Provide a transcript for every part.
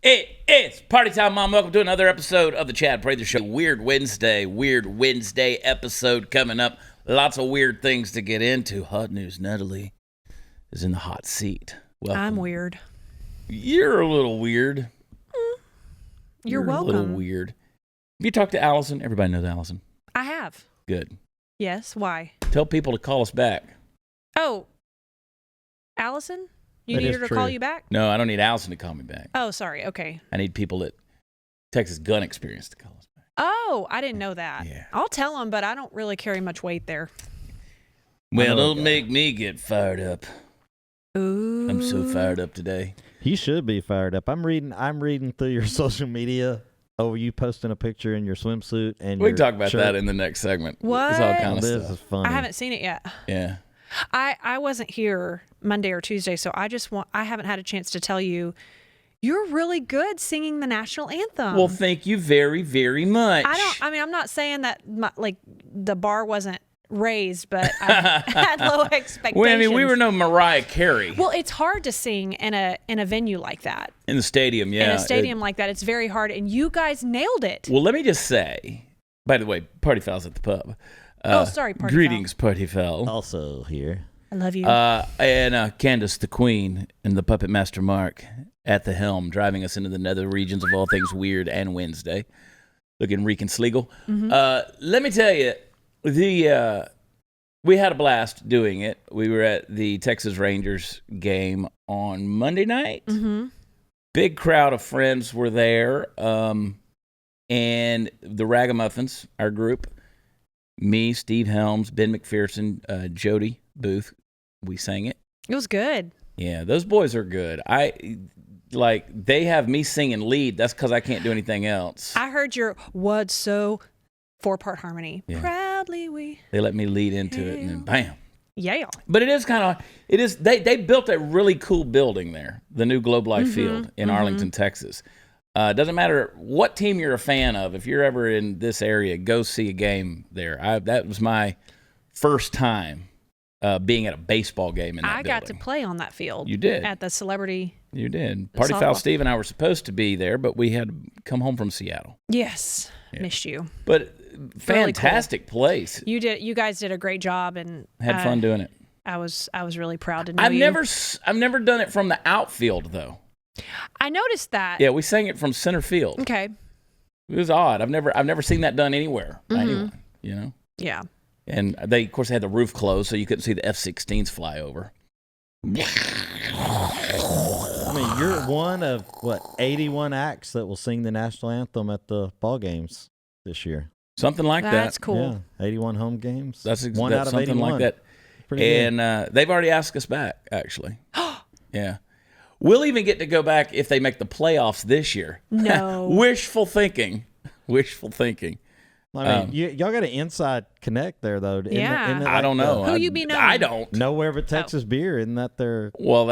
It's party time, Mom. Welcome to another episode of the Chad Prather Show. Weird Wednesday episode coming up. Lots of weird things to get into. Hot news, Natalie is in the hot seat. Welcome. I'm weird. You're a little weird. You're welcome. A little weird. Have you talked to Allison? Everybody knows Allison. I have. Good. Yes, why? Tell people to call us back. Oh, Allison? You need her to call you back? No, I don't need Allison to call me back. Oh, sorry. Okay. I need people at Texas Gun Experience to call us back. Oh, I didn't know that. Yeah. I'll tell them, but I don't really carry much weight there. Well, don't make me get fired up. Ooh. I'm so fired up today. You should be fired up. I'm reading through your social media. Oh, you posting a picture in your swimsuit and we your can talk about shirt. that in the next segment. What? It's all kind of This stuff. is funny. I haven't seen it yet. Yeah. I wasn't here Monday or Tuesday, so I haven't had a chance to tell you, you're really good singing the national anthem. Well, thank you very, very much. I'm not saying that the bar wasn't raised, but I had low expectations. Well, I mean, we were no Mariah Carey. Well, it's hard to sing in a venue like that. In the stadium, yeah. In a stadium like that, it's very hard, and you guys nailed it. Well, let me just say, by the way, party foul's at the pub. Sorry, party greetings, party foul. Also here. I love you. And Candace, the queen, and the puppet master Mark at the helm, driving us into the nether regions of all things weird and Wednesday. Looking reek and sleagle. Mm-hmm. Let me tell you, we had a blast doing it. We were at the Texas Rangers game on Monday night. Mm-hmm. Big crowd of friends were there. And the Ragamuffins, our group, me, Steve Helms, Ben McPherson, Jody Booth, we sang it. It was good. Yeah, those boys are good. They have me singing lead. That's because I can't do anything else. I heard your "What's So" 4-part harmony. Yeah. Proudly we. They let me lead into it, and then bam. Yeah. But it is. They built a really cool building there, the new Globe Life Field in Arlington, Texas. Doesn't matter what team you're a fan of. If you're ever in this area, go see a game there. That was my first time being at a baseball game in that building. I got to play on that field. You did. At the celebrity. You did. Party Foul Steve and I were supposed to be there, but we had to come home from Seattle. Yes. Yeah. Missed you. But fantastic really cool. place. You guys did a great job and Had fun doing it. I was really proud to know I've you. never done it from the outfield though. I noticed that. Yeah, we sang it from center field. Okay. It was odd. I've never seen that done anywhere by anyone, you know? Yeah. And they, of course, had the roof closed, so you couldn't see the F-16s fly over. I mean, you're one of, 81 acts that will sing the national anthem at the ball games this year. Something like that. That's cool. Yeah, 81 home games. That's one out of something 81. like that. Pretty good. And they've already asked us back, actually. Yeah. We'll even get to go back if they make the playoffs this year. No. Wishful thinking. I mean, y'all got an inside connect there, though. Isn't Yeah. it I don't know. Who you be knowing? I don't. Nowhere but Texas beer. Isn't that their... Well,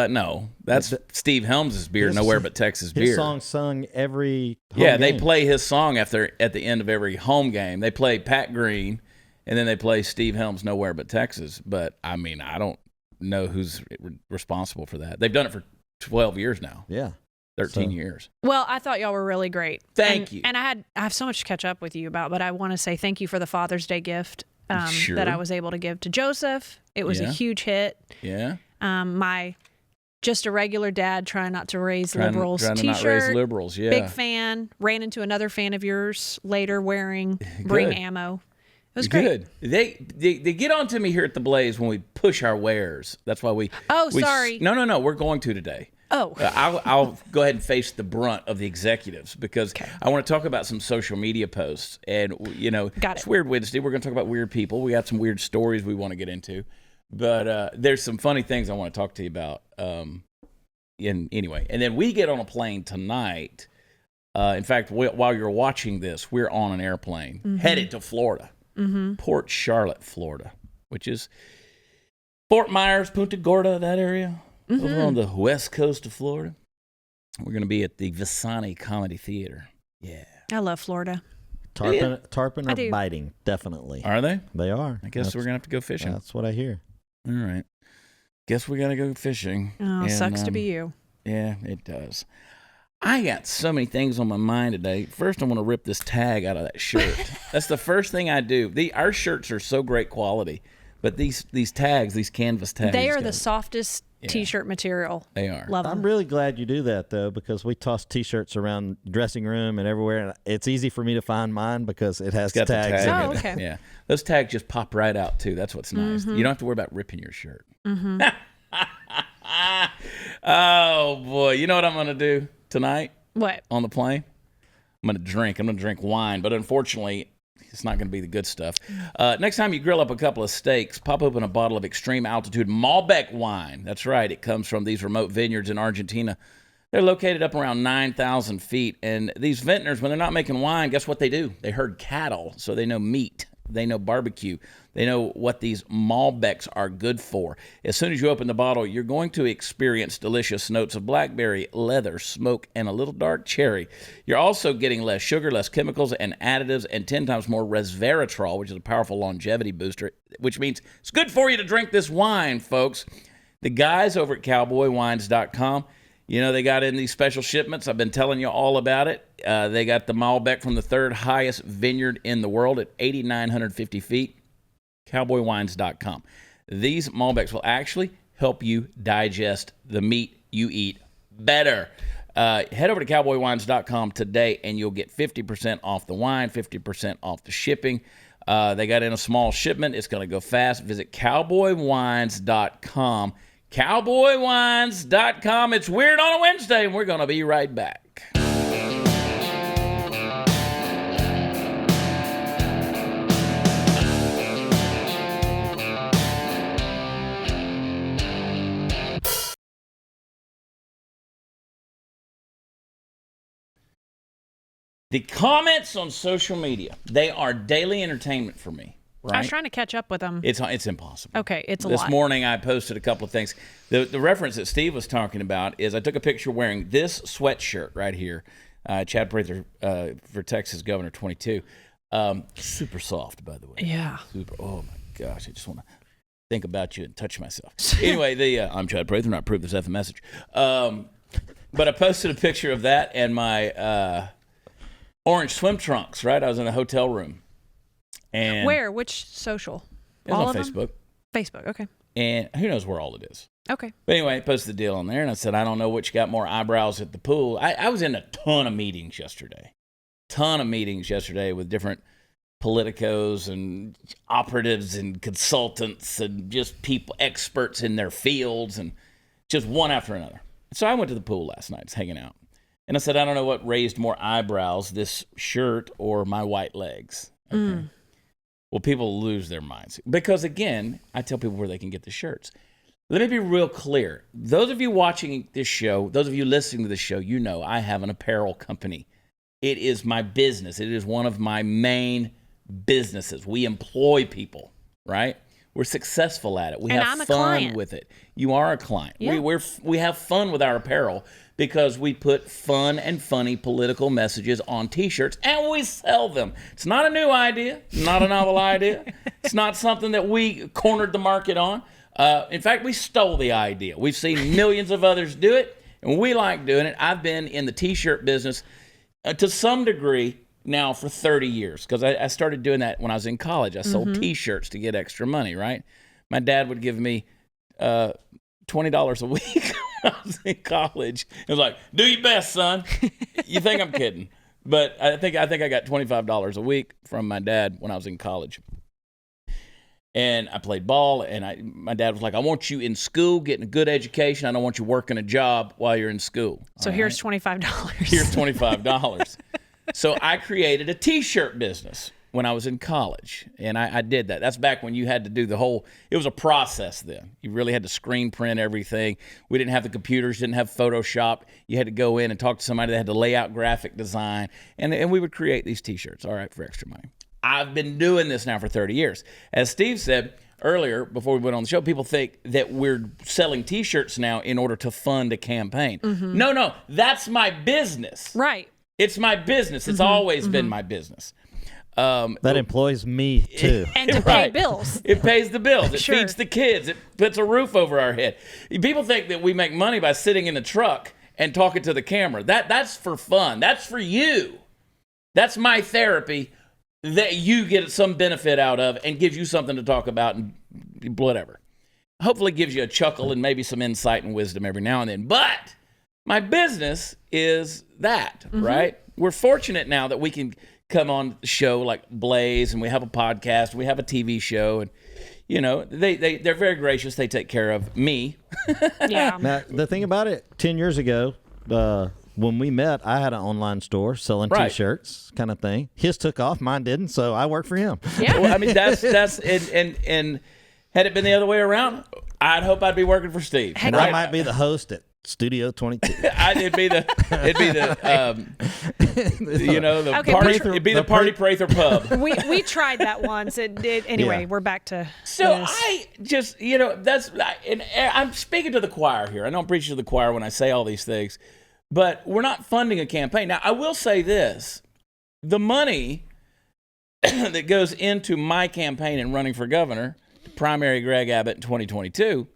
that's Steve Helms' beer, His- Nowhere But Texas Beer. His song sung every home Yeah, they game. play his song at the end of every home game. They play Pat Green, and then they play Steve Helms' Nowhere But Texas. But, I mean, I don't know who's responsible for that. They've done it for 12 years now. Yeah. 13 years. Well, I thought y'all were really great. Thank you. And I have so much to catch up with you about, but I want to say thank you for the Father's Day gift Sure. that I was able to give to Joseph. It was a Yeah. huge hit. Yeah. My just a regular dad trying not to raise liberals trying to t-shirt. not raise liberals, yeah. Big fan. Ran into another fan of yours later wearing Bring Ammo. It was great. Good. They get on to me here at the Blaze when we push our wares. That's why we... Oh, sorry. No. We're going to today. Oh. I'll go ahead and face the brunt of the executives because I want to talk about some social media posts. And, you know, it's Weird Wednesday. We're going to talk about weird people. We got some weird stories we want to get into. But there's some funny things I want to talk to you about. Anyway, and then we get on a plane tonight. In fact, while you're watching this, we're on an airplane headed to Florida, Port Charlotte, Florida, which is Fort Myers, Punta Gorda, that area. Over on the west coast of Florida. We're going to be at the Visani Comedy Theater. Yeah. I love Florida. Tarpon I are do. biting, definitely. Are they? They are. I guess we're going to have to go fishing. That's what I hear. All right. Guess we got to go fishing. Oh, And, sucks to be you. Yeah, it does. I got so many things on my mind today. First, I want to rip this tag out of that shirt. That's the first thing I do. Our shirts are so great quality, but these tags, these canvas tags, they are the softest T-shirt material. They are. Love them. I'm really glad you do that, though, because we toss T-shirts around the dressing room and everywhere, and it's easy for me to find mine because it has It's got the tags. tag Oh, in it. okay. Yeah, those tags just pop right out too. That's what's nice. You don't have to worry about ripping your shirt. Oh boy, you know what I'm gonna do tonight? What? On the plane? I'm gonna drink wine, but unfortunately, it's not gonna be the good stuff. Next time you grill up a couple of steaks, pop open a bottle of extreme altitude Malbec wine. That's right, it comes from these remote vineyards in Argentina. They're located up around 9,000 feet, and these vintners, when they're not making wine, guess what they do? They herd cattle, so they know meat. They know barbecue. They know what these Malbecs are good for. As soon as you open the bottle, you're going to experience delicious notes of blackberry, leather, smoke, and a little dark cherry. You're also getting less sugar, less chemicals and additives, and 10 times more resveratrol, which is a powerful longevity booster, which means it's good for you to drink this wine, folks. The guys over at cowboywines.com, you know, they got in these special shipments. I've been telling you all about it. They got the Malbec from the third highest vineyard in the world at 8,950 feet. Cowboywines.com. These Malbecs will actually help you digest the meat you eat better. Head over to cowboywines.com today and you'll get 50% off the wine, 50% off the shipping. They got in a small shipment. It's going to go fast. Visit cowboywines.com. Cowboywines.com. It's weird on a Wednesday, and we're going to be right back. The comments on social media, they are daily entertainment for me. Right? I was trying to catch up with them. It's impossible. Okay, it's a lot. This morning I posted a couple of things. The reference that Steve was talking about is I took a picture wearing this sweatshirt right here. Chad Prather for Texas Governor 22. Super soft, by the way. Yeah. Super. Oh my gosh, I just want to think about you and touch myself. Anyway, I'm Chad Prather, and I approve this effing message. But I posted a picture of that and my orange swim trunks. Right, I was in a hotel room. And where? Which social? It was all on of Facebook. Them? Facebook, okay. And who knows where all it is. Okay. But anyway, I posted the deal on there, and I said, I don't know which got more eyebrows at the pool. I was in a ton of meetings yesterday. With different politicos and operatives and consultants and just people, experts in their fields, and just one after another. So I went to the pool last night, just hanging out. And I said, I don't know what raised more eyebrows, this shirt or my white legs. Okay. Well, people lose their minds because, again, I tell people where they can get the shirts. Let me be real clear. Those of you watching this show, those of you listening to this show, you know I have an apparel company. It is my business. It is one of my main businesses. We employ people, right? We're successful at it. We have fun client. with it. You are a client. Yeah. We have fun with our apparel because we put fun and funny political messages on T-shirts and we sell them. It's not a new idea, not a novel idea. It's not something that we cornered the market on. In fact, we stole the idea. We've seen millions of others do it, and we like doing it. I've been in the T-shirt business to some degree now for 30 years because I started doing that when I was in college. I sold T-shirts to get extra money, right? My dad would give me $20 a week when I was in college. It was like, do your best, son. You think I'm kidding. But I think I got $25 a week from my dad when I was in college. And I played ball, and my dad was like, I want you in school, getting a good education. I don't want you working a job while you're in school. So here's $25. Here's $25. So I created a T-shirt business when I was in college, and I did that. That's back when you had to do it was a process then. You really had to screen print everything. We didn't have the computers, didn't have Photoshop. You had to go in and talk to somebody that had to lay out graphic design, and we would create these T-shirts, all right, for extra money. I've been doing this now for 30 years. As Steve said earlier, before we went on the show, people think that we're selling T-shirts now in order to fund a campaign. No, that's my business. Right. It's my business. It's always been my business. That employs me, too. And to pay bills. It pays the bills. It Sure. feeds the kids. It puts a roof over our head. People think that we make money by sitting in the truck and talking to the camera. That's for fun. That's for you. That's my therapy that you get some benefit out of and gives you something to talk about and whatever. Hopefully gives you a chuckle and maybe some insight and wisdom every now and then. But my business is that, right? We're fortunate now that we can come on the show like Blaze, and we have a podcast, we have a TV show, and you know, they're very gracious. They take care of me. Yeah. Now, the thing about it, 10 years ago, when we met, I had an online store selling T-shirts, kind of thing. His took off, mine didn't, so I worked for him. Yeah. Well, I mean, that's and had it been the other way around, I'd hope I'd be working for Steve. And I might be the host at Studio 22. It'd be the party. It'd be the Party Prather pub. We tried that once. Anyway, we're back to So this. I just, and I'm speaking to the choir here. I don't preach to the choir when I say all these things, but we're not funding a campaign. Now, I will say this. The money that goes into my campaign and running for governor, primary Greg Abbott in 2022,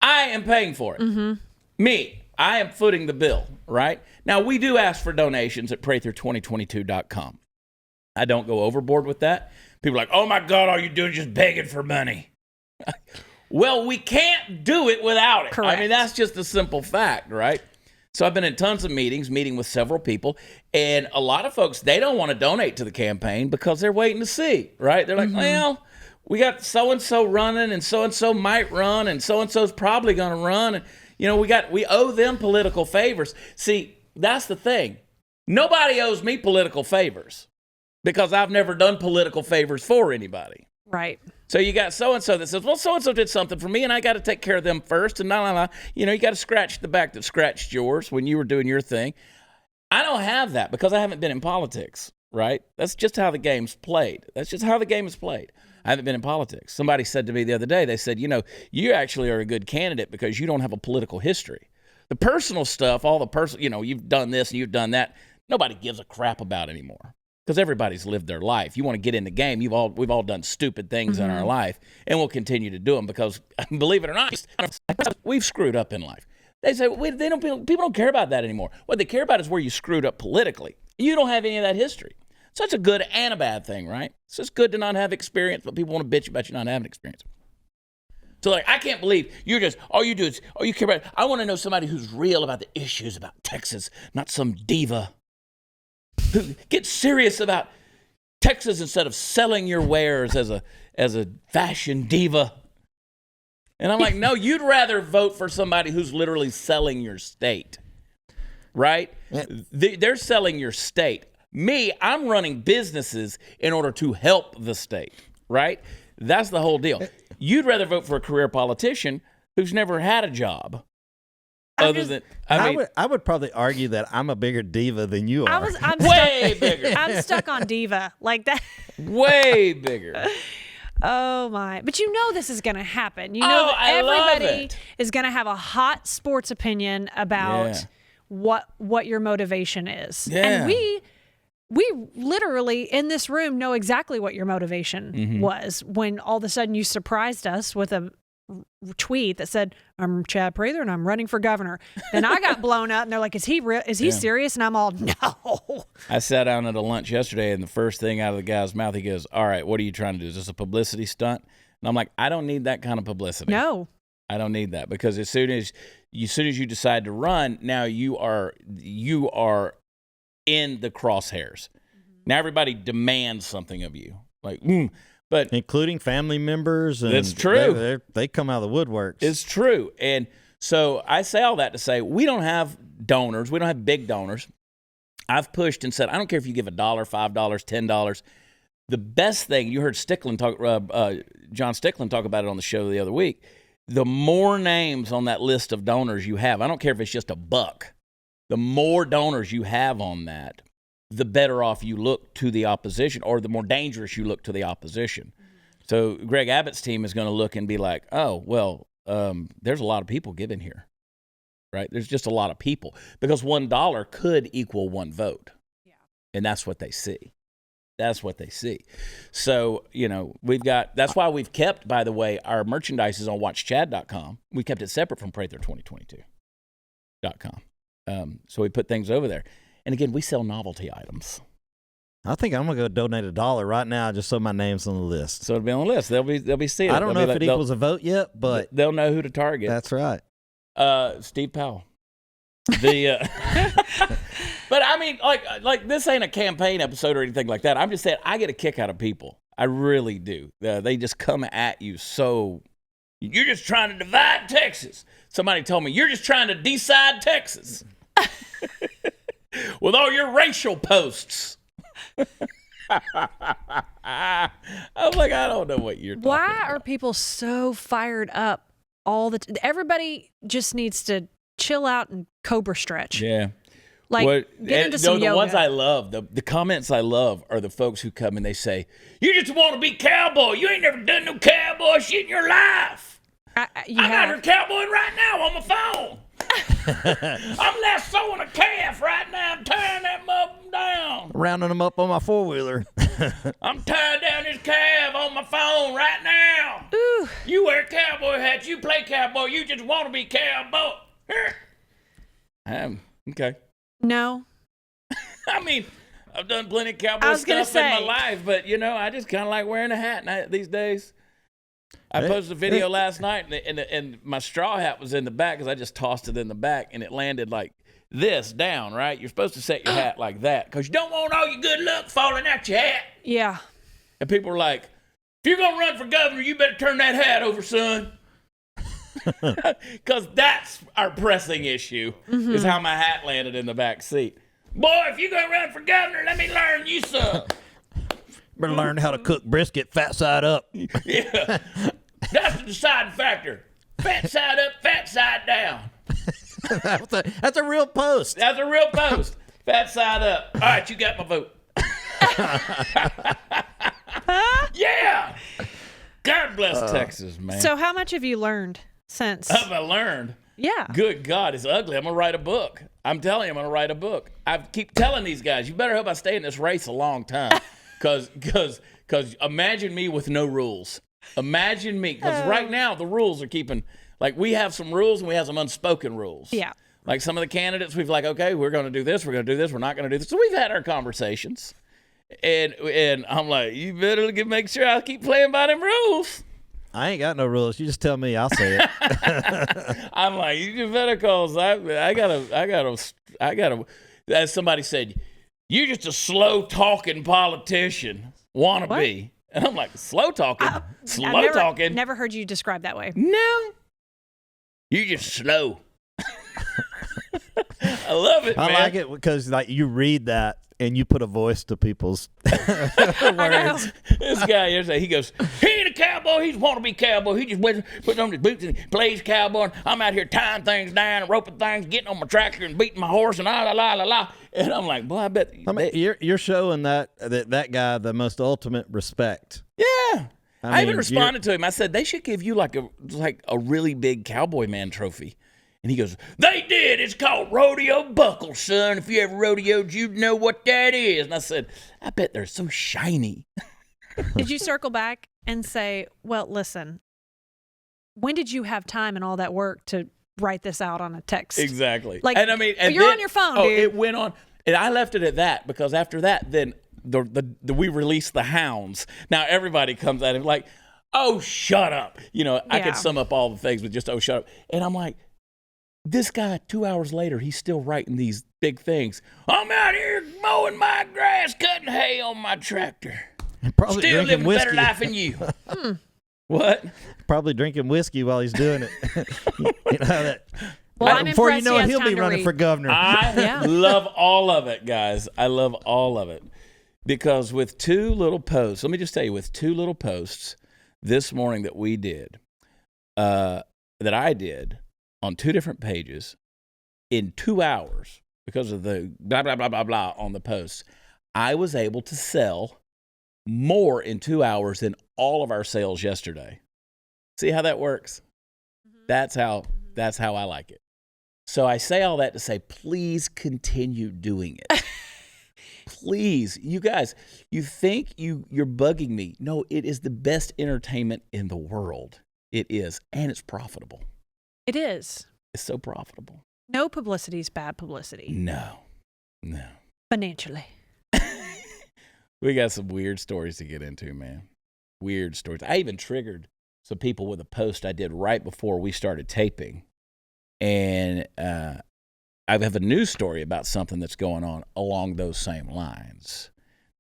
I am paying for it. Me, I am footing the bill, right? Now, we do ask for donations at Prather2022.com. I don't go overboard with that. People are like, oh my God, all you're doing is just begging for money. Well, we can't do it without it. Correct. I mean, that's just a simple fact, right? So I've been in tons of meetings, meeting with several people, and a lot of folks, they don't want to donate to the campaign because they're waiting to see, right? They're like, well, we got so-and-so running, and so-and-so might run, and so-and-so's probably going to run. And, we owe them political favors. See, that's the thing. Nobody owes me political favors because I've never done political favors for anybody. Right. So you got so-and-so that says, well, so-and-so did something for me, and I got to take care of them first, and you got to scratch the back that scratched yours when you were doing your thing. I don't have that because I haven't been in politics, right? That's just how the game's played. That's just how the game is played. I haven't been in politics. Somebody said to me the other day, they said, you actually are a good candidate because you don't have a political history. The personal stuff, all the personal, you've done this and you've done that, nobody gives a crap about anymore because everybody's lived their life. You want to get in the game, we've all done stupid things in our life, and we'll continue to do them because, believe it or not, we've screwed up in life. They say, people don't care about that anymore. What they care about is where you screwed up politically. You don't have any of that history. So it's a good and a bad thing, right? So it's good to not have experience, but people want to bitch about you not having experience. So I can't believe you're just, all you do is, you care about, I want to know somebody who's real about the issues about Texas, not some diva who gets serious about Texas instead of selling your wares as a fashion diva. And I'm like, no, you'd rather vote for somebody who's literally selling your state, right? They're selling your state. Me, I'm running businesses in order to help the state, right? That's the whole deal. You'd rather vote for a career politician who's never had a job. I would probably argue that I'm a bigger diva than you are. I'm way bigger. I'm stuck on diva like that. Way bigger. Oh my! But this is going to happen. That everybody is going to have a hot sports opinion about what your motivation is, and we literally in this room know exactly what your motivation was when all of a sudden you surprised us with a tweet that said, I'm Chad Prather and I'm running for governor. Then I got blown up and they're like, is he real? Is he serious? And I'm all, no. I sat down at a lunch yesterday and the first thing out of the guy's mouth, he goes, all right, what are you trying to do? Is this a publicity stunt? And I'm like, I don't need that kind of publicity. No. I don't need that because as soon as you decide to run, now you are in the crosshairs. Now everybody demands something of you. Like, but including family members. And that's true. They come out of the woodworks. It's true. And so I say all that to say we don't have donors. We don't have big donors. I've pushed and said, I don't care if you give $1, $5, $10. The best thing, you heard John Stickland talk about it on the show the other week. The more names on that list of donors you have, I don't care if it's just $1. The more donors you have on that, the better off you look to the opposition, or the more dangerous you look to the opposition. So Greg Abbott's team is going to look and be like, oh, well, there's a lot of people giving here, right? There's just a lot of people because $1 could equal 1 vote. Yeah. And that's what they see. That's what they see. So, that's why we've kept, by the way, our merchandise is on watchchad.com. We kept it separate from Prather 2022. So we put things over there. And again, we sell novelty items. I think I'm gonna go donate $1 right now just so my name's on the list. So it'll be on the list. They'll be seeing it. I don't know if it equals a vote yet, but they'll know who to target. That's right. Steve Powell. But I mean, like this ain't a campaign episode or anything like that. I'm just saying I get a kick out of people. I really do. They just come at you so. You're just trying to divide Texas. Somebody told me you're just trying to decide Texas with all your racial posts. I'm like, I don't know what you're talking about. Why are people so fired up all the time? Everybody just needs to chill out and cobra stretch. Yeah. Get into some yoga. The ones I love, the comments I love are the folks who come and they say, you just want to be cowboy. You ain't never done no cowboy shit in your life. I'm out here cowboying right now on my phone. I'm lassoing a calf right now. I'm tying that mother down. Rounding them up on my 4-wheeler. I'm tying down this calf on my phone right now. Ooh. You wear cowboy hats. You play cowboy. You just want to be cowboy. Okay. No. I mean, I've done plenty of cowboy stuff in my life, but, I just kind of like wearing a hat these days. I posted a video last night, and my straw hat was in the back because I just tossed it in the back, and it landed like this down, right? You're supposed to set your hat like that because you don't want all your good luck falling out your hat. Yeah. And people are like, if you're going to run for governor, you better turn that hat over, son. Because that's our pressing issue, is how my hat landed in the back seat. Boy, if you're going to run for governor, let me learn you some. Better learn how to cook brisket fat side up. Yeah. That's the deciding factor. Fat side up, fat side down. That's a real post. That's a real post. Fat side up. All right, you got my vote. Yeah. God bless Texas, man. So how much have you learned since? Have I learned? Yeah. Good God, it's ugly. I'm going to write a book. I'm telling you, I'm going to write a book. I keep telling these guys, you better hope I stay in this race a long time. Because imagine me with no rules. Imagine me. Because right now, the rules are keeping, like, we have some rules and we have some unspoken rules. Yeah. Like some of the candidates, we've like, okay, we're going to do this, we're going to do this, we're not going to do this. So we've had our conversations. And I'm like, you better make sure I keep playing by them rules. I ain't got no rules. You just tell me, I'll say it. I'm like, you better, cause I gotta, as somebody said, you're just a slow talking politician, wannabe. And I'm like, slow talking? Talking? Never heard you described that way. No. You're just slow. I love it, man. I like it because you read that and you put a voice to people's words. This guy yesterday, he goes, he ain't a cowboy. He just want to be cowboy. He just puts on his boots and plays cowboy. I'm out here tying things down and roping things, getting on my tractor and beating my horse and la. And I'm like, boy, I bet. You're showing that guy the most ultimate respect. Yeah. I even responded to him. I said, they should give you like a really big cowboy man trophy. And he goes, they did. It's called rodeo buckle, son. If you ever rodeoed, you'd know what that is. And I said, I bet they're so shiny. Did you circle back and say, well, listen, when did you have time and all that work to write this out on a text? Exactly. Like, and you're on your phone, dude. It went on. And I left it at that because after that, then we released the hounds. Now everybody comes at him like, oh, shut up. I could sum up all the things with just, oh, shut up. And I'm like, this guy, 2 hours later, he's still writing these big things. I'm out here mowing my grass, cutting hay on my tractor. Probably still living a better life than you. What? Probably drinking whiskey while he's doing it. I'm before you impressed know it, he'll be running for governor. I love all of it, guys. I love all of it. Because with two little posts, let me just tell you, with two little posts this morning that we did, that I did, on two different pages in 2 hours because of the blah, blah, blah, blah, blah on the posts, I was able to sell more in 2 hours than all of our sales yesterday. See how that works? Mm-hmm. That's how I like it. So I say all that to say, please continue doing it. Please, you guys, you think you're bugging me. No, it is the best entertainment in the world. It is, and it's profitable. It is. It's so profitable. No publicity is bad publicity. No. Financially. We got some weird stories to get into, man. Weird stories. I even triggered some people with a post I did right before we started taping. And I have a news story about something that's going on along those same lines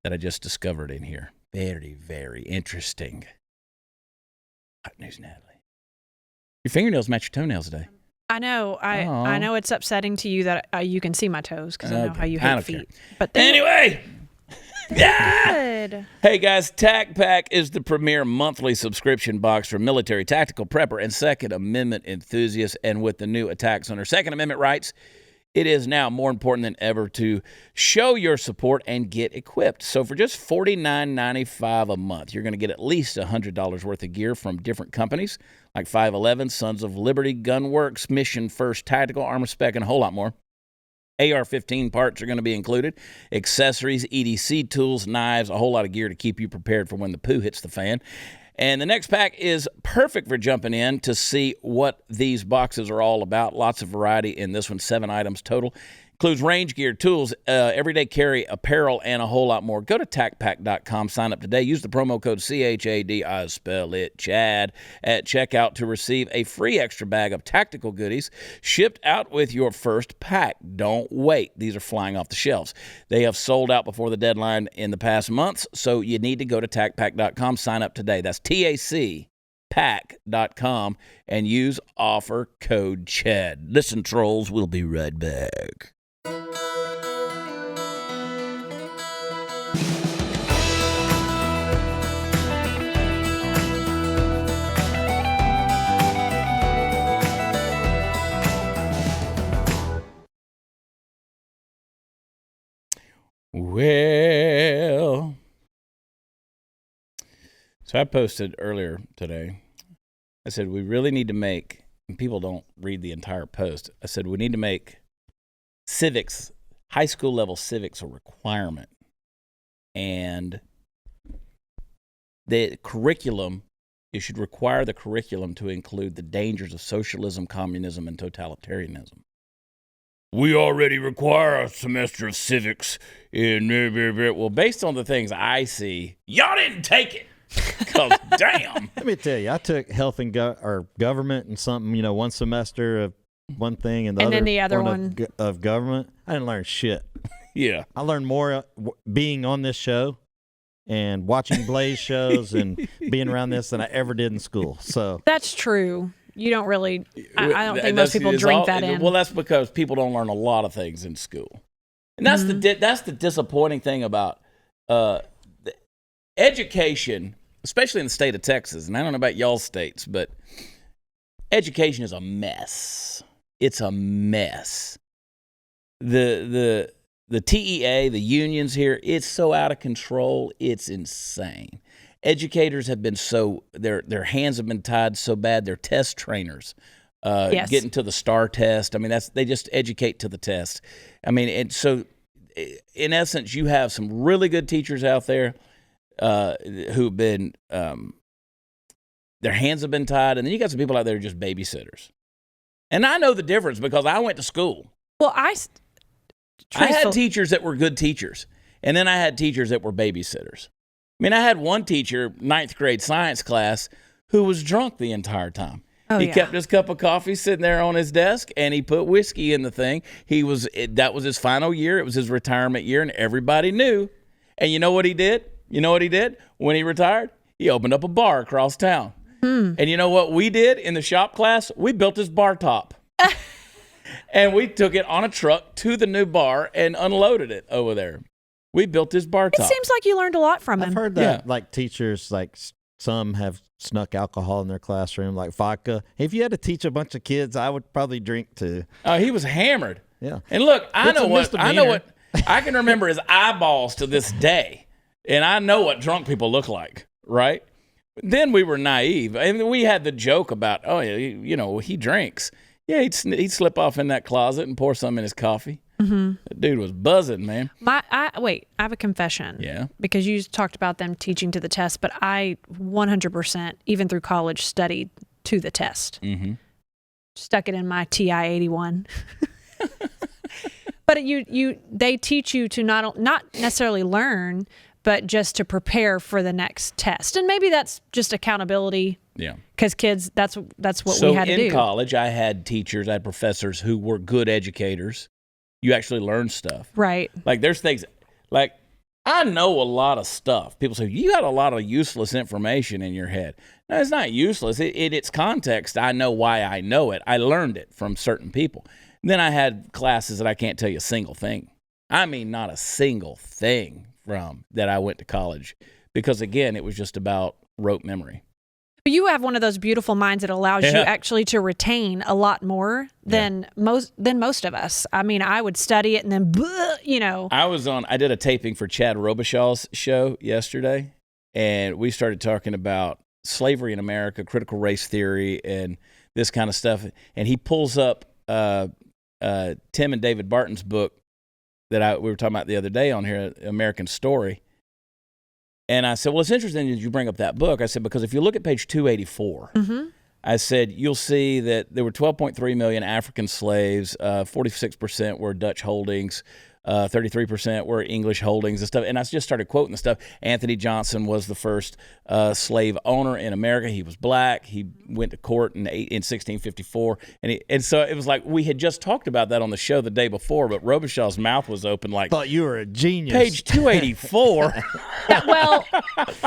that I just discovered in here. Very, very interesting. Hot news, Natalie. Your fingernails match your toenails today. I know. I know it's upsetting to you that you can see my toes because I know how you hate feet. Care. But anyway. Good. Hey guys, TAC Pack is the premier monthly subscription box for military tactical prepper and Second Amendment enthusiasts. And with the new attacks on our Second Amendment rights, it is now more important than ever to show your support and get equipped. So for just $49.95 a month, you're going to get at least $100 worth of gear from different companies like 511, Sons of Liberty, Gunworks, Mission First Tactical, Armor Spec, and a whole lot more. AR-15 parts are going to be included, accessories, EDC tools, knives, a whole lot of gear to keep you prepared for when the poo hits the fan. And the next pack is perfect for jumping in to see what these boxes are all about. Lots of variety in this one, 7 items total. Includes range gear, tools, everyday carry, apparel, and a whole lot more. Go to tacpack.com, sign up today. Use the promo code CHAD, I spell it, Chad, at checkout to receive a free extra bag of tactical goodies shipped out with your first pack. Don't wait. These are flying off the shelves. They have sold out before the deadline in the past months, so you need to go to tacpack.com, sign up today. That's TACpack.com, and use offer code CHAD. Listen, trolls, we'll be right back. Well, so I posted earlier today, I said we really need to make, and people don't read the entire post, I said we need to make civics, high school level civics, a requirement. And the curriculum, you should require the curriculum to include the dangers of socialism, communism, and totalitarianism. We already require a semester of civics. Well, based on the things I see, y'all didn't take it. Because, damn. Let me tell you, I took health and government and something, one semester of one thing and the other one of government. I didn't learn shit. Yeah. I learned more being on this show and watching Blaze shows and being around this than I ever did in school. So that's true. You don't really, I don't think most people drink that in. Well, that's because people don't learn a lot of things in school. And that's that's the disappointing thing about education, especially in the state of Texas. And I don't know about y'all's states, but education is a mess. It's a mess. The TEA, the unions here, it's so out of control. It's insane. Educators have been their hands have been tied so bad. They're test trainers, getting to the STAR test. I mean, they just educate to the test. I mean, and so in essence, you have some really good teachers out there who've been their hands have been tied, and then you got some people out there who are just babysitters. And I know the difference because I went to school. Well, I had teachers that were good teachers, and then I had teachers that were babysitters. I mean, I had one teacher, 9th grade science class, who was drunk the entire time. He kept his cup of coffee sitting there on his desk, and he put whiskey in the thing. That was his final year. It was his retirement year, and everybody knew. And you know what he did? When he retired? He opened up a bar across town. And you know what we did in the shop class? We built his bar top. And we took it on a truck to the new bar and unloaded it over there. We built his bar top. It seems like you learned a lot from him. I've heard that, like teachers, like some have snuck alcohol in their classroom, like vodka. If you had to teach a bunch of kids, I would probably drink too. He was hammered. Yeah. And look, I know what I can remember his eyeballs to this day, and I know what drunk people look like, right? Then we were naive, and we had the joke about, he drinks. Yeah, he'd slip off in that closet and pour some in his coffee. Mm-hmm. That dude was buzzing, man. I have a confession. Yeah. Because you talked about them teaching to the test, but I 100%, even through college, studied to the test. Mm-hmm. Stuck it in my TI-81. But they teach you to not necessarily learn, but just to prepare for the next test. And maybe that's just accountability. Yeah. Because kids, that's what we had to do. So in college, I had teachers, I had professors who were good educators. You actually learn stuff. Right. Like there's things, like I know a lot of stuff. People say, you got a lot of useless information in your head. No, it's not useless. In its context, I know why I know it. I learned it from certain people. And then I had classes that I can't tell you a single thing. I mean, not a single thing from that I went to college. Because again, it was just about rote memory. But you have one of those beautiful minds that allows you actually to retain a lot more than most of us. I mean, I would study it and then, I did a taping for Chad Robishaw's show yesterday, and we started talking about slavery in America, critical race theory, and this kind of stuff. And he pulls up Tim and David Barton's book that we were talking about the other day on here, American Story. And I said, well, it's interesting that you bring up that book. I said, because if you look at page 284, I said, you'll see that there were 12.3 million African slaves, 46% were Dutch holdings, 33% were English holdings and stuff. And I just started quoting the stuff. Anthony Johnson was the first slave owner in America. He was black. He went to court in 1654. And so it was like we had just talked about that on the show the day before, but Robishaw's mouth was open like, thought you were a genius. Page 284. Well,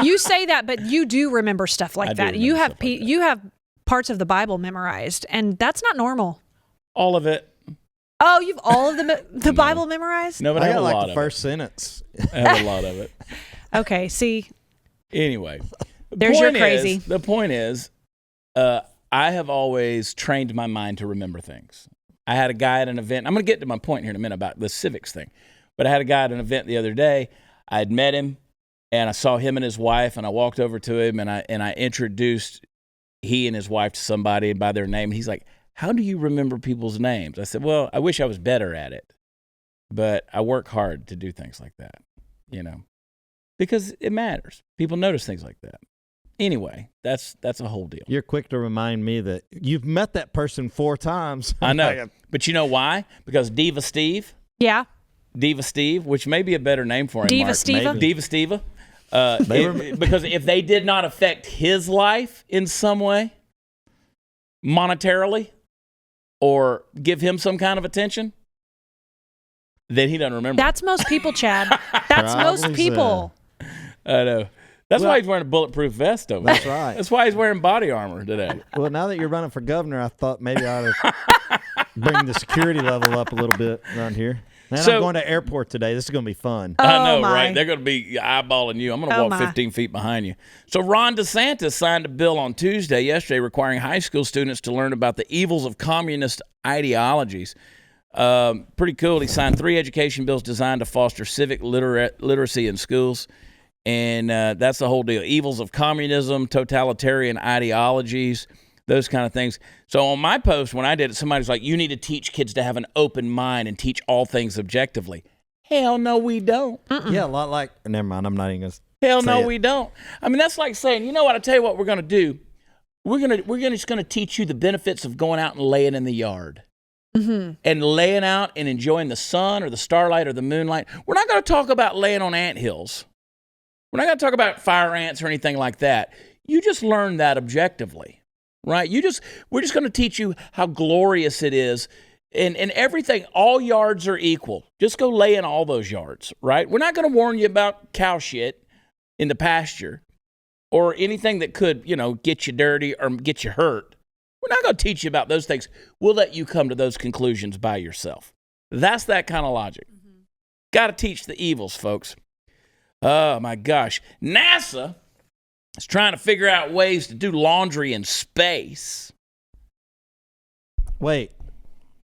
you say that, but you do remember stuff like that. You have parts of the Bible memorized, and that's not normal. All of it. Oh, you've all of the Bible memorized? No, but I have a lot of the first sentence. I have a lot of it. Okay, see. Anyway. There's your crazy. The point is, I have always trained my mind to remember things. I had a guy at an event. I'm going to get to my point here in a minute about the civics thing. But I had a guy at an event the other day. I had met him, and I saw him and his wife, and I walked over to him, and I introduced he and his wife to somebody by their name. He's like, how do you remember people's names? I said, well, I wish I was better at it, but I work hard to do things like that, because it matters. People notice things like that. Anyway, that's a whole deal. You're quick to remind me that you've met that person 4 times. I know, but you know why? Because Diva Steve. Yeah. Diva Steve, which may be a better name for him, Diva Mark. Steve. Diva Steve. Because if they did not affect his life in some way, monetarily, or give him some kind of attention, then he doesn't remember. That's most people, Chad. That's most people. I know. That's why he's wearing a bulletproof vest over there. That's right. That's why he's wearing body armor today. Well, now that you're running for governor, I thought maybe I ought to bring the security level up a little bit around here. Man, I'm going to airport today. This is going to be fun. I know, right? They're going to be eyeballing you. I'm going to walk 15 feet behind you. So Ron DeSantis signed a bill on yesterday, requiring high school students to learn about the evils of communist ideologies. Pretty cool. He signed 3 education bills designed to foster civic literacy in schools. And that's the whole deal. Evils of communism, totalitarian ideologies, those kind of things. So on my post, when I did it, somebody's like, you need to teach kids to have an open mind and teach all things objectively. Hell no, we don't. Yeah, a lot like, never mind, I'm not even going to Hell no, we don't. I mean, that's like saying, you know what, I tell you what we're going to do. We're just going to teach you the benefits of going out and laying in the yard. Mm-hmm. And laying out and enjoying the sun or the starlight or the moonlight. We're not going to talk about laying on anthills. We're not going to talk about fire ants or anything like that. You just learn that objectively, right? We're just going to teach you how glorious it is, and everything. All yards are equal. Just go lay in all those yards, right? We're not going to warn you about cow shit in the pasture or anything that could, get you dirty or get you hurt. We're not going to teach you about those things. We'll let you come to those conclusions by yourself. That's that kind of logic. Mm-hmm. Got to teach the evils, folks. Oh, my gosh. NASA is trying to figure out ways to do laundry in space. Wait.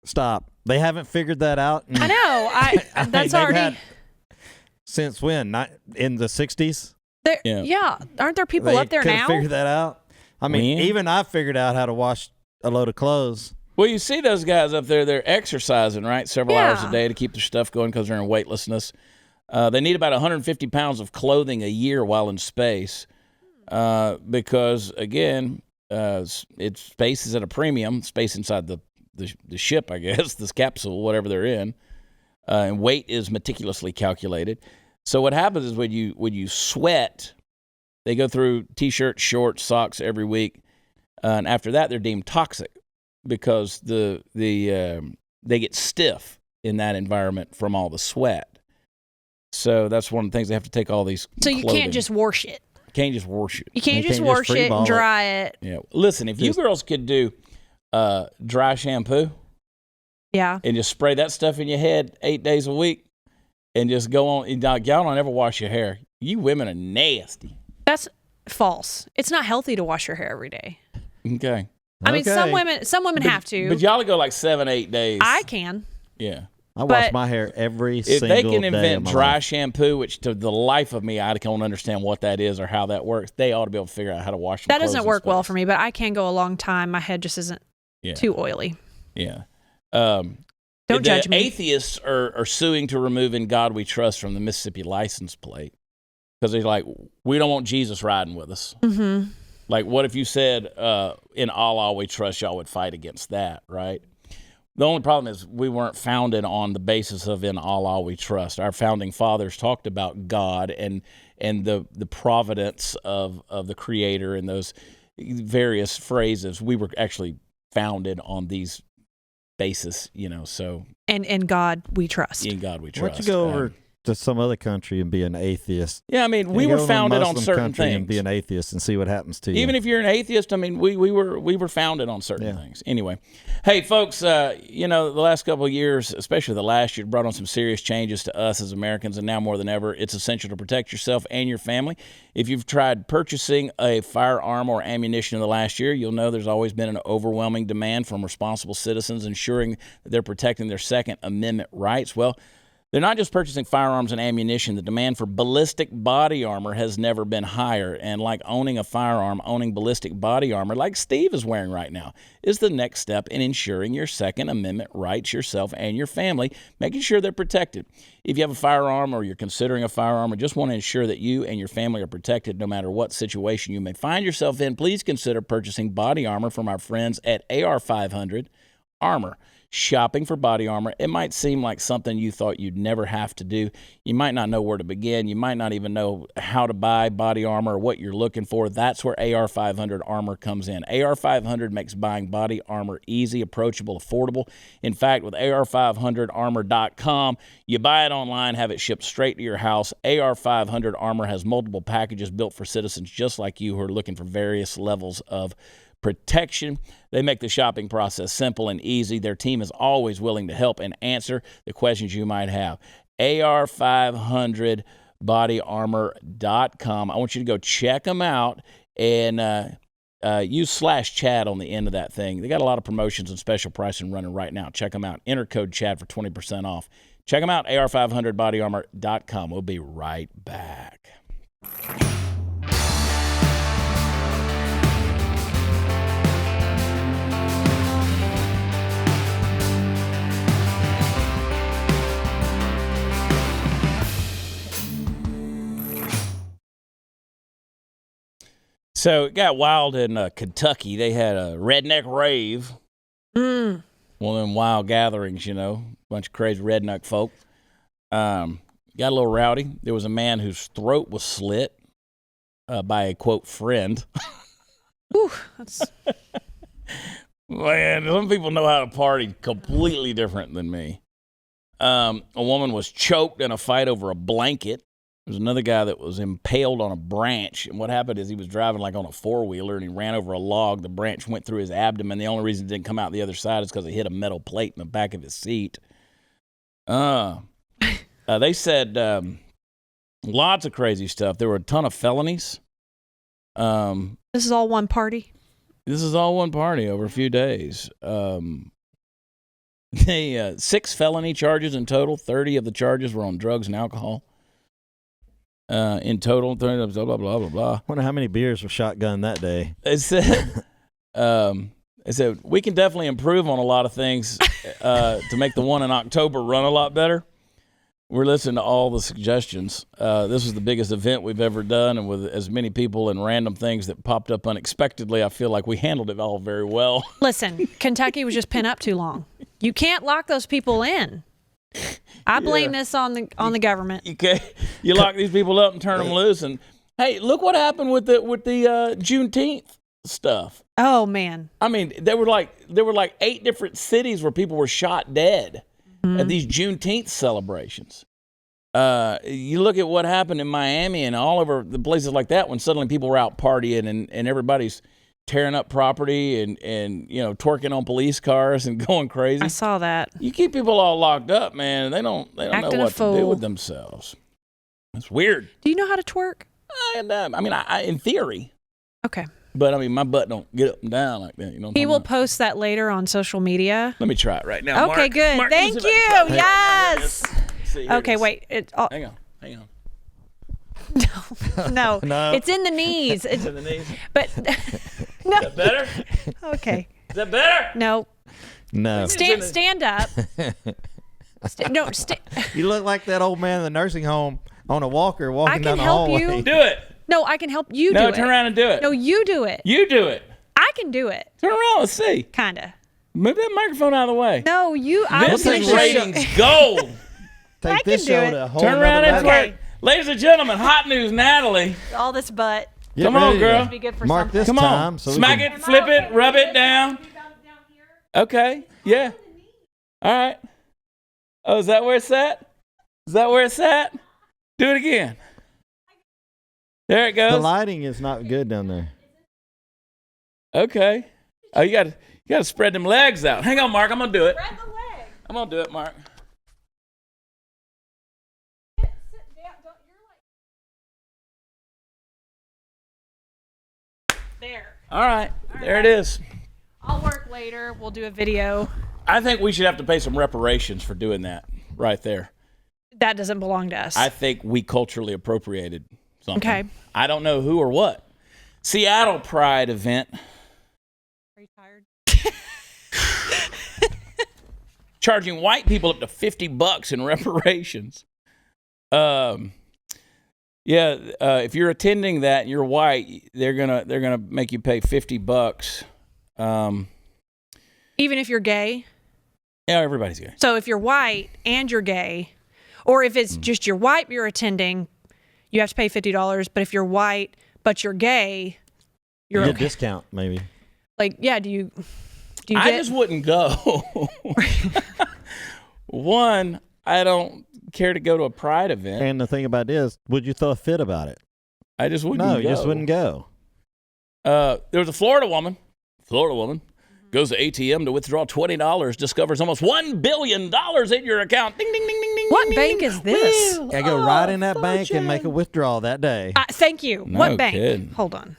Stop. They haven't figured that out? I know. That's already... Since when? Not in the 60s? Yeah. Aren't there people up there now? They couldn't figure that out? I mean, even I figured out how to wash a load of clothes. Well, you see those guys up there, they're exercising, right? Several hours a day to keep their stuff going because they're in weightlessness. They need about 150 pounds of clothing a year while in space because, again, space is at a premium, space inside the ship, I guess, this capsule, whatever they're in. and weight is meticulously calculated. So what happens is when you sweat, they go through T-shirts, shorts, socks every week, and after that they're deemed toxic because they get stiff in that environment from all the sweat. So that's one of the things they have to take all these. So you can't just wash it. Can't just wash it. You can't just wash it and dry it. Yeah. Listen, if you girls could do dry shampoo, yeah, and just spray that stuff in your head 8 days a week, and just go on. Y'all don't ever wash your hair. You women are nasty. That's false. It's not healthy to wash your hair every day. Okay. I mean, some women have to. But y'all go like 7-8 days. I can. Yeah. I wash my hair every single day. If they can invent dry shampoo, which to the life of me, I don't understand what that is or how that works, they ought to be able to figure out how to wash that doesn't work well for me, but I can go a long time. My head just isn't too oily. Yeah. Don't judge me. Atheists are suing to remove "In God We Trust" from the Mississippi license plate because they're like, we don't want Jesus riding with us. Mm-hmm. Like, what if you said, "In Allah we trust"? Y'all would fight against that, right? The only problem is we weren't founded on the basis of "In Allah we trust." Our founding fathers talked about God and the providence of the Creator and those various phrases. We were actually founded on these basis, so. And in God we trust. In God we trust. Why don't you go over to some other country and be an atheist? Yeah, I mean, we were founded on certain things. And be an atheist and see what happens to you. Even if you're an atheist, I mean, we were founded on certain things. Anyway, hey folks, the last couple of years, especially the last year, brought on some serious changes to us as Americans, and now more than ever, it's essential to protect yourself and your family. If you've tried purchasing a firearm or ammunition in the last year, you'll know there's always been an overwhelming demand from responsible citizens ensuring that they're protecting their Second Amendment rights. Well, they're not just purchasing firearms and ammunition. The demand for ballistic body armor has never been higher. And like owning a firearm, owning ballistic body armor, like Steve is wearing right now, is the next step in ensuring your Second Amendment rights, yourself and your family, making sure they're protected. If you have a firearm or you're considering a firearm or just want to ensure that you and your family are protected no matter what situation you may find yourself in, please consider purchasing body armor from our friends at AR500 Armor. Shopping for body armor, it might seem like something you thought you'd never have to do. You might not know where to begin. You might not even know how to buy body armor or what you're looking for. That's where AR500 Armor comes in. AR500 makes buying body armor easy, approachable, affordable. In fact, with AR500Armor.com, you buy it online, have it shipped straight to your house. AR500 Armor has multiple packages built for citizens just like you who are looking for various levels of protection. They make the shopping process simple and easy. Their team is always willing to help and answer the questions you might have. AR500bodyarmor.com. I want you to go check them out and use /Chad on the end of that thing. They got a lot of promotions and special pricing running right now. Check them out. Enter code Chad for 20% off. Check them out, AR500bodyarmor.com. We'll be right back. So it got wild in Kentucky. They had a redneck rave. One of them wild gatherings, bunch of crazy redneck folk. Got a little rowdy. There was a man whose throat was slit by a, quote, friend. Ooh, that's... Man, some people know how to party completely different than me. A woman was choked in a fight over a blanket. There was another guy that was impaled on a branch, and what happened is he was driving like on a four-wheeler, and he ran over a log. The branch went through his abdomen. The only reason it didn't come out the other side is because it hit a metal plate in the back of his seat. They said lots of crazy stuff. There were a ton of felonies. This is all one party? This is all one party over a few days. 6 felony charges in total. 30 of the charges were on drugs and alcohol. In total, blah, blah, blah, blah, blah. Wonder how many beers were shotgunned that day. It said, we can definitely improve on a lot of things to make the one in October run a lot better. We're listening to all the suggestions. This is the biggest event we've ever done, and with as many people and random things that popped up unexpectedly, I feel like we handled it all very well. Listen, Kentucky was just pent up too long. You can't lock those people in. I blame this on the government. Okay, you lock these people up and turn them loose, and hey, look what happened with the Juneteenth stuff. Oh man! I mean, there were like 8 different cities where people were shot dead at these Juneteenth celebrations. You look at what happened in Miami and all over the places like that when suddenly people were out partying and everybody's tearing up property and twerking on police cars and going crazy. I saw that. You keep people all locked up, man. They don't know what to do with themselves. It's weird. Do you know how to twerk? I in theory. Okay. But I mean, my butt don't get up and down like that. You know. He will post that later on social media. Let me try it right now. Okay, Mark. good. Mark, Thank you. Yes. Okay, wait. Hang on. No. It's in the knees. It's in the knees. But no. Is that better? Okay. Is that better? No. Stand up. You look like that old man in the nursing home on a walker walking down the hallway. I can help you. Do it. No, I can help you do it. No, turn around and do it. No, you do it. You do it. I can do it. Turn around. Let's see. Kinda. Move that microphone out of the way. No, you. This is ratings gold. Take this show to a whole Turn around and level. twerk. Ladies and gentlemen, hot news, Natalie. All this butt. Get Come on, ready to girl. Be good for Mark something. this Come time. on. So Smack it, flip it, rub it down. Okay. Yeah. All right. Oh, is that where it's at? Is that where it's at? Do it again. There it goes. The lighting is not good down there. Okay. Oh, you got to spread them legs out. Hang on, Mark. I'm gonna do it. Spread the leg. I'm gonna do it, Mark. There. All right. There it is. I'll work later. We'll do a video. I think we should have to pay some reparations for doing that right there. That doesn't belong to us. I think we culturally appropriated something. Okay. I don't know who or what. Seattle Pride event. Are you tired? Charging white people up to $50 in reparations. If you're attending that and you're white, they're gonna make you pay $50. Even if you're gay? Yeah, everybody's gay. So if you're white and you're gay, or if it's just you're white, you're attending, you have to pay $50. But if you're white but you're gay, you're you okay. get a discount, maybe. Like, yeah, do you I just wouldn't go. One, I don't care to go to a pride event. And the thing about it is, would you throw a fit about it? I just wouldn't No, go. you just wouldn't go. There was a Florida woman goes to ATM to withdraw $20, discovers almost $1 billion in your account. Ding, ding, ding, ding, ding. What ding, bank ding. is this? I go right in that bank and make a withdrawal that day. Thank you. No What bank? kidding. Hold on.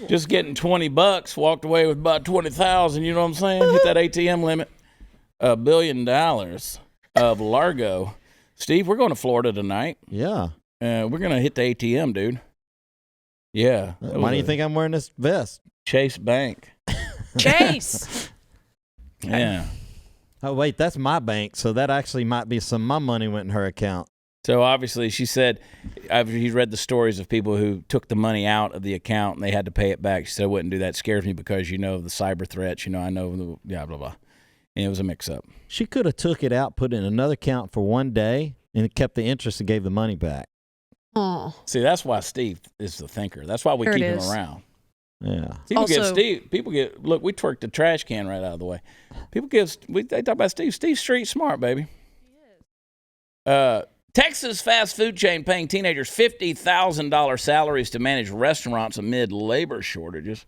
Just getting $20, walked away with about 20,000. You know what I'm saying? Hit that ATM limit. $1 billion of Largo. Steve, we're going to Florida tonight. Yeah. We're gonna hit the ATM, dude. Yeah. Why do you think I'm wearing this vest? Chase Bank. Chase. Yeah. Oh, wait, that's my bank, so that actually might be some of my money went in her account. So obviously, she said, he's read the stories of people who took the money out of the account and they had to pay it back. She said, I wouldn't do that. It scares me because, the cyber threats, I know the, blah, blah. And it was a mix-up. She could have took it out, put it in another account for one day, and kept the interest and gave the money back. Oh. See, that's why Steve is the thinker. That's why we keep him around. Yeah. People get, look, we twerked the trash can right out of the way. They talk about Steve. Steve's street smart, baby. He is. Texas fast food chain paying teenagers $50,000 salaries to manage restaurants amid labor shortages.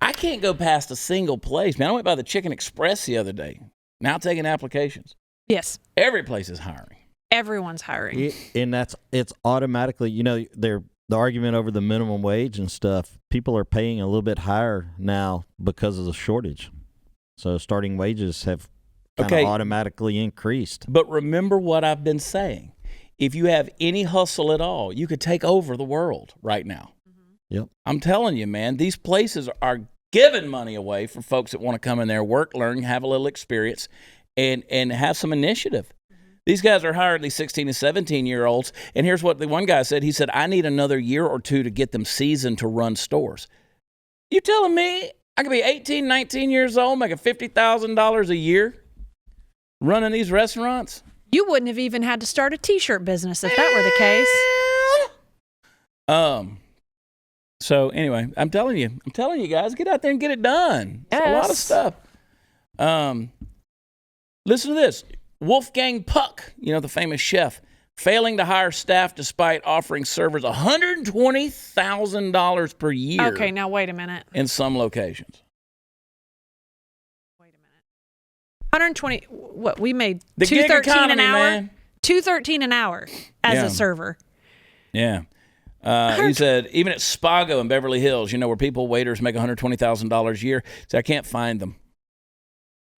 I can't go past a single place, man. I went by the Chicken Express the other day. Now taking applications. Yes. Every place is hiring. Everyone's hiring. And it's automatically, the argument over the minimum wage and stuff, people are paying a little bit higher now because of the shortage. So starting wages have kind of automatically increased. But remember what I've been saying. If you have any hustle at all, you could take over the world right now. Yep. I'm telling you, man, these places are giving money away for folks that want to come in there, work, learn, have a little experience, and have some initiative. These guys are hiring these 16 and 17-year-olds, and here's what the one guy said. He said, I need another year or two to get them seasoned to run stores. You telling me I could be 18, 19 years old, making $50,000 a year running these restaurants? You wouldn't have even had to start a T-shirt business if that were the case. So anyway, I'm telling you guys, get out there and get it done. It's a lot of stuff. Listen to this. Wolfgang Puck, the famous chef, failing to hire staff despite offering servers $120,000 per year. Okay, now wait a minute. In some locations. Wait a minute. 120. What we made? The gig economy, an hour. man. $213 an hour as a server. Yeah. He said, even at Spago in Beverly Hills, where waiters make $120,000 a year, I can't find them.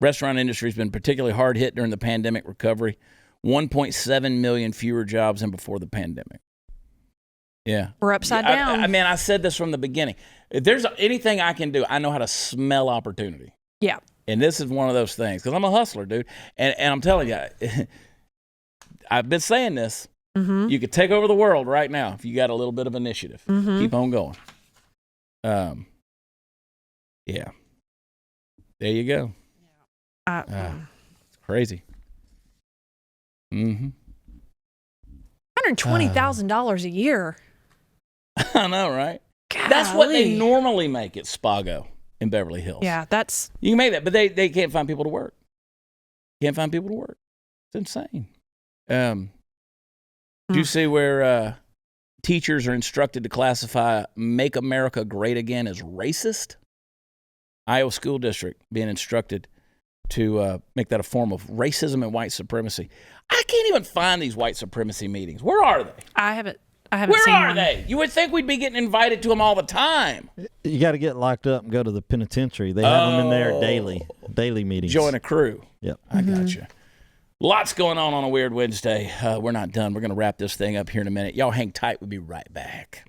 Restaurant industry has been particularly hard hit during the pandemic recovery. 1.7 million fewer jobs than before the pandemic. Yeah. We're upside down. I said this from the beginning. If there's anything I can do, I know how to smell opportunity. Yeah. And this is one of those things, because I'm a hustler, dude. And I'm telling you, I've been saying this. Mm-hmm. You could take over the world right now if you got a little bit of initiative. Mm-hmm. Keep on going. Yeah. There you go. It's crazy. Mm-hmm. $120,000 a year. I know, right? Golly. That's what they normally make at Spago in Beverly Hills. Yeah, that's... You can make that, but they can't find people to work. Can't find people to work. It's insane. Did you see where teachers are instructed to classify Make America Great Again as racist? Iowa School District being instructed to make that a form of racism and white supremacy. I can't even find these white supremacy meetings. Where are they? I haven't Where seen are one. they? You would think we'd be getting invited to them all the time. You got to get locked up and go to the penitentiary. They have them in there daily meetings. Join a crew. Yep. I got you. Lots going on a Weird Wednesday. We're not done. We're going to wrap this thing up here in a minute. Y'all hang tight. We'll be right back.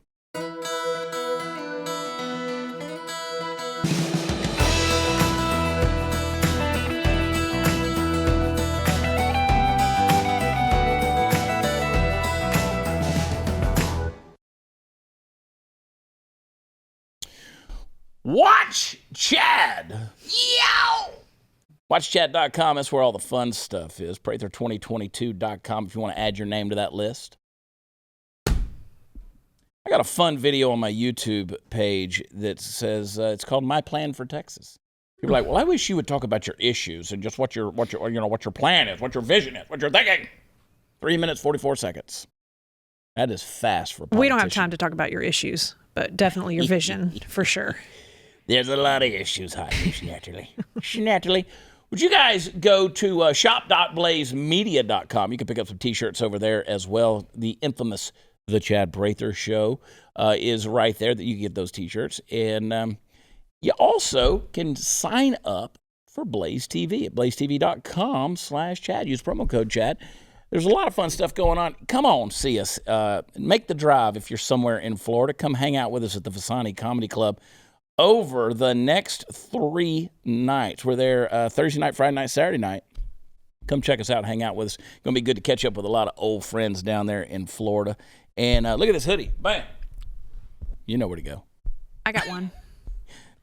Watch Chad. Yow! WatchChat.com. That's where all the fun stuff is. Prather2022.com if you want to add your name to that list. I got a fun video on my YouTube page that says it's called My Plan for Texas. People are like, well, I wish you would talk about your issues and just what your plan is, what your vision is, what you're thinking. 3 minutes, 44 seconds. That is fast for a politician. We don't have time to talk about your issues, but definitely your vision for sure. There's a lot of issues hiding, naturally. Would you guys go to shop.blazemedia.com? You can pick up some T-shirts over there as well. The infamous The Chad Prather Show is right there that you can get those T-shirts. And you also can sign up for BlazeTV at blazetv.com/Chad. Use promo code Chad. There's a lot of fun stuff going on. Come on, see us. Make the drive if you're somewhere in Florida. Come hang out with us at the Vasani Comedy Club over the next 3 nights. We're there Thursday night, Friday night, Saturday night. Come check us out, hang out with us. It's going to be good to catch up with a lot of old friends down there in Florida. And look at this hoodie. Bam. You know where to go. I got one.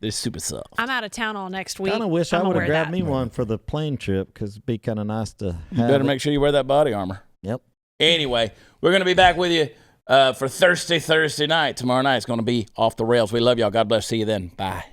They're super soft. I'm out of town all next week. I kind of wish I would have grabbed me one for the plane trip because it'd be kind of nice to have. You better make sure you wear that body armor. Yep. Anyway, we're going to be back with you for Thursday night. Tomorrow night it's going to be off the rails. We love y'all. God bless. See you then. Bye.